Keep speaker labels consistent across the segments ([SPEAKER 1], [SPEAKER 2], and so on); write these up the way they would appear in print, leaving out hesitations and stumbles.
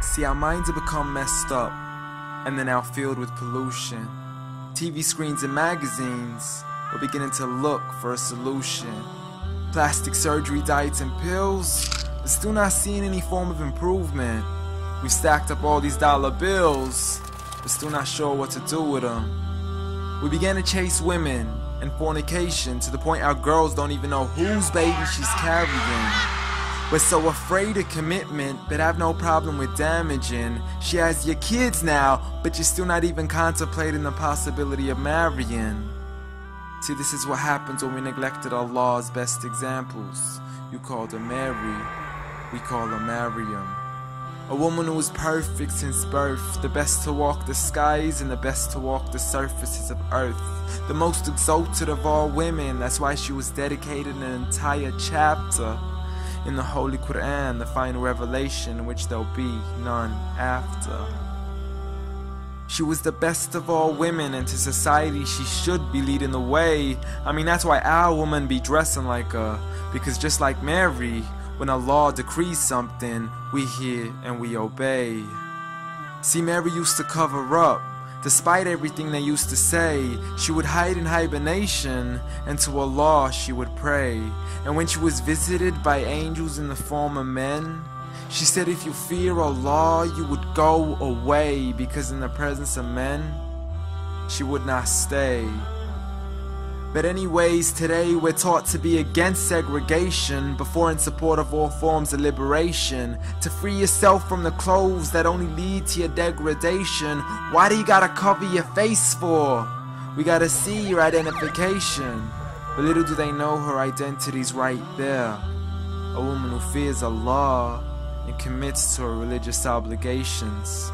[SPEAKER 1] See, our minds have become messed up, and they're now filled with pollution. TV screens and magazines, we're beginning to look for a solution. Plastic surgery, diets and pills, but still not seeing any form of improvement. We've stacked up all these dollar bills, but still not sure what to do with them. We began to chase women and fornication to the point our girls don't even know whose baby she's carrying. We're so afraid of commitment, but have no problem with damaging. She has your kids now, but you're still not even contemplating the possibility of marrying. See, this is what happens when we neglected Allah's best examples. You called her Mary, we call her Maryam. A woman who was perfect since birth, the best to walk the skies and the best to walk the surfaces of earth. The most exalted of all women, that's why she was dedicated an entire chapter in the Holy Quran, the final revelation in which there'll be none after. She was the best of all women, and to society she should be leading the way. I mean, that's why our women be dressing like her, because just like Mary, when Allah decrees something, we hear and we obey. See, Mary used to cover up. Despite everything they used to say, she would hide in hibernation, and to Allah she would pray. And when she was visited by angels in the form of men, she said, if you fear Allah, you would go away, because in the presence of men, she would not stay. But anyways, today we're taught to be against segregation, before in support of all forms of liberation. To free yourself from the clothes that only lead to your degradation. Why do you gotta cover your face for? We gotta see your identification. But little do they know her identity's right there. A woman who fears Allah and commits to her religious obligations.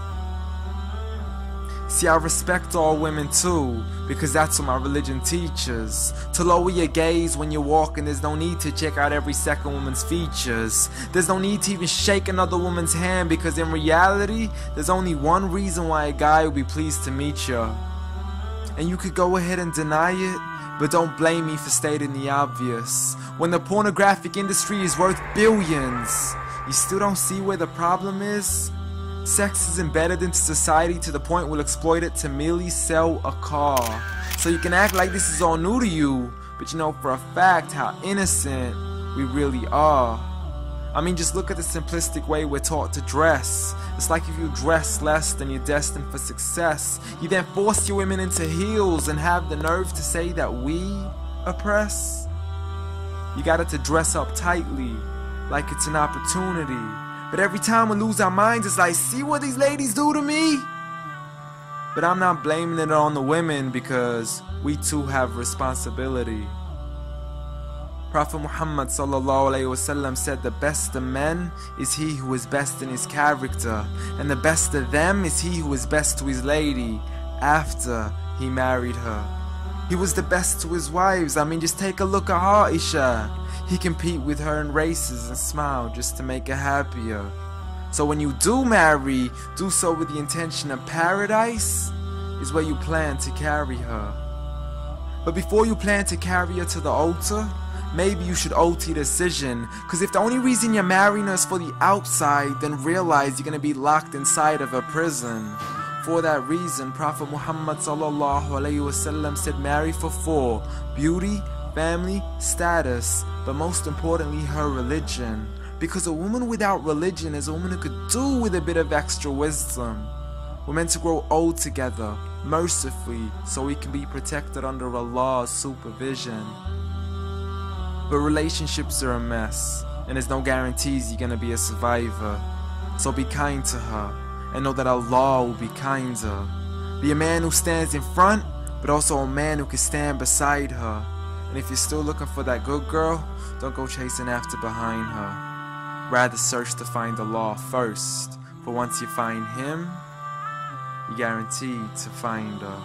[SPEAKER 1] See, I respect all women too, because that's what my religion teaches. To lower your gaze when you're walking, there's no need to check out every second woman's features. There's no need to even shake another woman's hand, because in reality, there's only one reason why a guy would be pleased to meet you. And you could go ahead and deny it, but don't blame me for stating the obvious. When the pornographic industry is worth billions, you still don't see where the problem is? Sex is embedded into society to the point we'll exploit it to merely sell a car. So you can act like this is all new to you, but you know for a fact how innocent we really are. I mean, just look at the simplistic way we're taught to dress. It's like if you dress less, then you're destined for success. You then force your women into heels and have the nerve to say that we oppress. You got it to dress up tightly, like it's an opportunity. But every time we lose our minds, it's like, see what these ladies do to me? But I'm not blaming it on the women, because we too have responsibility. Prophet Muhammad ﷺ said the best of men is he who is best in his character, and the best of them is he who is best to his lady after he married her. He was the best to his wives. I mean, just take a look at Aisha. He compete with her in races and smile just to make her happier. So when you do marry, do so with the intention of paradise is where you plan to carry her. But before you plan to carry her to the altar, maybe you should alter your decision. Cause if the only reason you're marrying her is for the outside, then realize you're gonna be locked inside of a prison. For that reason, Prophet Muhammad ﷺ said marry for 4: beauty, family, status, but most importantly her religion. Because a woman without religion is a woman who could do with a bit of extra wisdom. We're meant to grow old together, mercifully, so we can be protected under Allah's supervision. But relationships are a mess, and there's no guarantees you're gonna be a survivor. So be kind to her, and know that Allah will be kinder. Be a man who stands in front, but also a man who can stand beside her. And if you're still looking for that good girl, don't go chasing after behind her. Rather search to find Allah first, for once you find Him, you're guaranteed to find her.